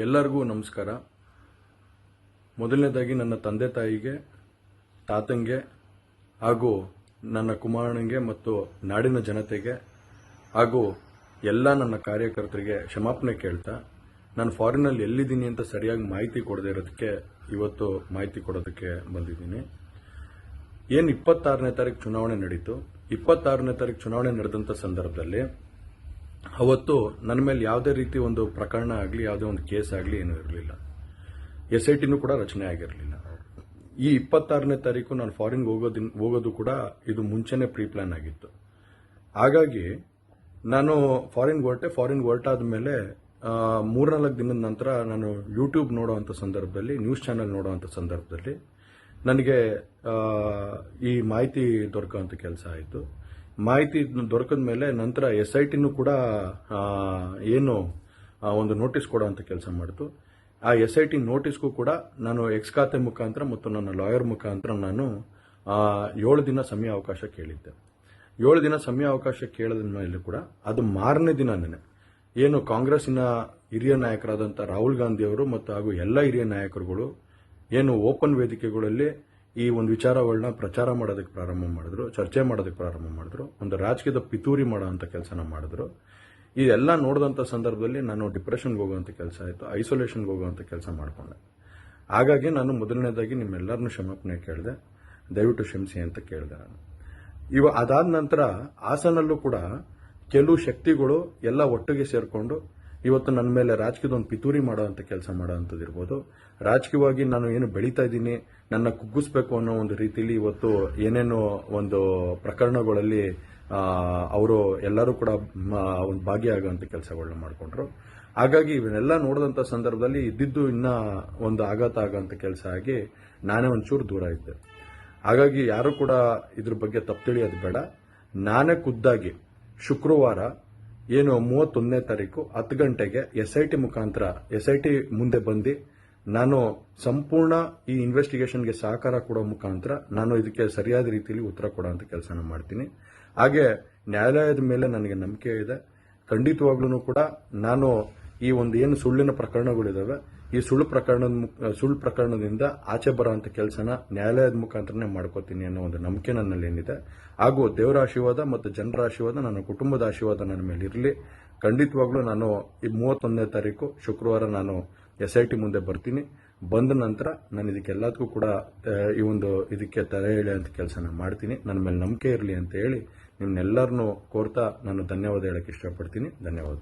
ಎಲ್ಲರಿಗೂ ನಮಸ್ಕಾರ. ಮೊದಲನೇದಾಗಿ ನನ್ನ ತಂದೆ ತಾಯಿಗೆ, ತಾತಂಗೆ ಹಾಗೂ ನನ್ನ ಕುಮಾರನಿಗೆ ಮತ್ತು ನಾಡಿನ ಜನತೆಗೆ ಹಾಗೂ ಎಲ್ಲ ನನ್ನ ಕಾರ್ಯಕರ್ತರಿಗೆ ಕ್ಷಮಾಪಣೆ ಕೇಳ್ತಾ, ನಾನು ಫಾರಿನಲ್ಲಿ ಎಲ್ಲಿದ್ದೀನಿ ಅಂತ ಸರಿಯಾಗಿ ಮಾಹಿತಿ ಕೊಡದೇ ಇರೋದಕ್ಕೆ ಇವತ್ತು ಮಾಹಿತಿ ಕೊಡೋದಕ್ಕೆ ಬಂದಿದ್ದೀನಿ. ಏನು 26ನೇ ತಾರೀಕು ಚುನಾವಣೆ ನಡೀತು. 26ನೇ ತಾರೀಕು ಚುನಾವಣೆ ನಡೆದಂಥ ಸಂದರ್ಭದಲ್ಲಿ ಅವತ್ತು ನನ್ನ ಮೇಲೆ ಯಾವುದೇ ರೀತಿ ಒಂದು ಪ್ರಕರಣ ಆಗಲಿ, ಯಾವುದೇ ಒಂದು ಕೇಸ್ ಆಗಲಿ ಏನೂ ಇರಲಿಲ್ಲ. SITನೂ ಕೂಡ ರಚನೆ ಆಗಿರಲಿಲ್ಲ. ಈ 26ನೇ ತಾರೀಕು ನಾನು ಫಾರಿನ್ ಹೋಗೋದು ಕೂಡ ಇದು ಮುಂಚೆನೇ ಪ್ರೀ ಪ್ಲಾನ್ ಆಗಿತ್ತು. ಹಾಗಾಗಿ ನಾನು ಫಾರಿನ್ ಹೊರಟಾದ ಮೇಲೆ 3-4 ದಿನದ ನಂತರ ನಾನು ಯೂಟ್ಯೂಬ್ ನೋಡುವಂಥ ಸಂದರ್ಭದಲ್ಲಿ, ನ್ಯೂಸ್ ಚಾನೆಲ್ ನೋಡುವಂಥ ಸಂದರ್ಭದಲ್ಲಿ ನನಗೆ ಈ ಮಾಹಿತಿ ದೊರಕುವಂಥ ಕೆಲಸ ಆಯಿತು. ಮಾಹಿತಿ ದೊರಕಿದ ಮೇಲೆ ನಂತರ SITನೂ ಕೂಡ ಏನು ಒಂದು ನೋಟಿಸ್ ಕೊಡುವಂಥ ಕೆಲಸ ಮಾಡಿತು. ಆ SIT ನೋಟಿಸ್ಗೂ ಕೂಡ ನಾನು ಎಕ್ಸ್ ಖಾತೆ ಮುಖಾಂತರ ಮತ್ತು ನನ್ನ ಲಾಯರ್ ಮುಖಾಂತರ ನಾನು 7 ದಿನ ಸಮಯ ಅವಕಾಶ ಕೇಳಿದ್ದೆ. 7 ದಿನ ಸಮಯ ಅವಕಾಶ ಕೇಳಿದ ಮೇಲೆ ಕೂಡ ಅದು ಮಾರನೇ ದಿನನೇ ಏನು ಕಾಂಗ್ರೆಸ್ಸಿನ ಹಿರಿಯ ನಾಯಕರಾದಂಥ ರಾಹುಲ್ ಗಾಂಧಿ ಅವರು ಮತ್ತು ಹಾಗೂ ಎಲ್ಲ ಹಿರಿಯ ನಾಯಕರುಗಳು ಏನು ಓಪನ್ ವೇದಿಕೆಗಳಲ್ಲಿ ಈ ಒಂದು ವಿಚಾರಗಳನ್ನ ಪ್ರಚಾರ ಮಾಡೋದಕ್ಕೆ ಪ್ರಾರಂಭ ಮಾಡಿದ್ರು, ಚರ್ಚೆ ಮಾಡೋದಕ್ಕೆ ಪ್ರಾರಂಭ ಮಾಡಿದ್ರು, ಒಂದು ರಾಜಕೀಯದ ಪಿತೂರಿ ಮಾಡೋವಂಥ ಕೆಲಸನ ಮಾಡಿದ್ರು. ಇದೆಲ್ಲ ನೋಡಿದಂಥ ಸಂದರ್ಭದಲ್ಲಿ ನಾನು ಡಿಪ್ರೆಷನ್ಗೆ ಹೋಗುವಂಥ ಕೆಲಸ ಆಯಿತು, ಐಸೋಲೇಷನ್ಗೆ ಹೋಗುವಂಥ ಕೆಲಸ ಮಾಡಿಕೊಂಡೆ. ಹಾಗಾಗಿ ನಾನು ಮೊದಲನೇದಾಗಿ ನಿಮ್ಮೆಲ್ಲರನ್ನೂ ಕ್ಷಮಾಪಣೆ ಕೇಳಿದೆ, ದಯವಿಟ್ಟು ಕ್ಷಮಿಸಿ ಅಂತ ಕೇಳಿದೆ ನಾನು. ಅದಾದ ನಂತರ ಹಾಸನಲ್ಲೂ ಕೂಡ ಕೆಲವು ಶಕ್ತಿಗಳು ಎಲ್ಲ ಒಟ್ಟಿಗೆ ಸೇರಿಕೊಂಡು ಇವತ್ತು ನನ್ನ ಮೇಲೆ ರಾಜಕೀಯದ ಒಂದು ಪಿತೂರಿ ಮಾಡುವಂಥ ಕೆಲಸ ಮಾಡೋವಂಥದ್ದು ಇರ್ಬೋದು. ರಾಜಕೀಯವಾಗಿ ನಾನು ಏನು ಬೆಳೀತಾ ಇದ್ದೀನಿ, ನನ್ನ ಕುಗ್ಗಿಸ್ಬೇಕು ಅನ್ನೋ ಒಂದು ರೀತಿಯಲ್ಲಿ ಇವತ್ತು ಏನೇನೋ ಒಂದು ಪ್ರಕರಣಗಳಲ್ಲಿ ಅವರು ಎಲ್ಲರೂ ಕೂಡ ಒಂದು ಭಾಗಿಯಾಗುವಂಥ ಕೆಲಸಗಳನ್ನ ಮಾಡಿಕೊಂಡ್ರು. ಹಾಗಾಗಿ ಇವನ್ನೆಲ್ಲ ನೋಡಿದಂಥ ಸಂದರ್ಭದಲ್ಲಿ ಇದ್ದಿದ್ದು ಇನ್ನೂ ಒಂದು ಆಘಾತ ಆಗೋಂಥ ಕೆಲಸ ಆಗಿ ನಾನೇ ಒಂಚೂರು ದೂರ ಇದ್ದೆ. ಹಾಗಾಗಿ ಯಾರು ಕೂಡ ಇದ್ರ ಬಗ್ಗೆ ತಪ್ಪು ತಿಳಿಯೋದು ಬೇಡ. ನಾನೇ ಖುದ್ದಾಗಿ ಶುಕ್ರವಾರ ಏನು 31ನೇ ತಾರೀಕು 10 ಗಂಟೆಗೆ SIT ಮುಖಾಂತರ SIT ಮುಂದೆ ಬಂದು ನಾನು ಸಂಪೂರ್ಣ ಈ ಇನ್ವೆಸ್ಟಿಗೇಷನ್ಗೆ ಸಹಕಾರ ಕೊಡೋ ಮುಖಾಂತರ ನಾನು ಇದಕ್ಕೆ ಸರಿಯಾದ ರೀತಿಯಲ್ಲಿ ಉತ್ತರ ಕೊಡುವಂಥ ಕೆಲಸನ ಮಾಡ್ತೀನಿ. ಹಾಗೆ ನ್ಯಾಯಾಲಯದ ಮೇಲೆ ನನಗೆ ನಂಬಿಕೆ ಇದೆ. ಖಂಡಿತವಾಗ್ಲೂ ಕೂಡ ನಾನು ಈ ಒಂದು ಏನು ಸುಳ್ಳಿನ ಪ್ರಕರಣಗಳಿದಾವೆ, ಈ ಸುಳ್ಳು ಪ್ರಕರಣದಿಂದ ಆಚೆ ಬರೋಂಥ ಕೆಲಸನ ನ್ಯಾಯಾಲಯದ ಮುಖಾಂತರನೇ ಮಾಡ್ಕೋತೀನಿ ಅನ್ನೋ ಒಂದು ನಂಬಿಕೆ ನನ್ನಲ್ಲಿ ಏನಿದೆ. ಹಾಗೂ ದೇವರ ಆಶೀರ್ವಾದ ಮತ್ತು ಜನರ ಆಶೀರ್ವಾದ, ನನ್ನ ಕುಟುಂಬದ ಆಶೀರ್ವಾದ ನನ್ನ ಮೇಲೆ ಇರಲಿ. ಖಂಡಿತವಾಗ್ಲೂ ನಾನು ಈ 31ನೇ ತಾರೀಕು ಶುಕ್ರವಾರ ನಾನು SIT ಮುಂದೆ ಬರ್ತೀನಿ. ಬಂದ ನಂತರ ನಾನು ಇದಕ್ಕೆಲ್ಲದಕ್ಕೂ ಕೂಡ ಇದಕ್ಕೆ ತಲೆ ಎಳೆಯುವಂಥ ಕೆಲಸನ ಮಾಡ್ತೀನಿ. ನನ್ನ ಮೇಲೆ ನಂಬಿಕೆ ಇರಲಿ ಅಂತ ಹೇಳಿ ನಿಮ್ನೆಲ್ಲರನ್ನೂ ಕೋರ್ತಾ ನಾನು ಧನ್ಯವಾದ ಹೇಳಕ್ಕೆ ಇಷ್ಟಪಡ್ತೀನಿ. ಧನ್ಯವಾದ.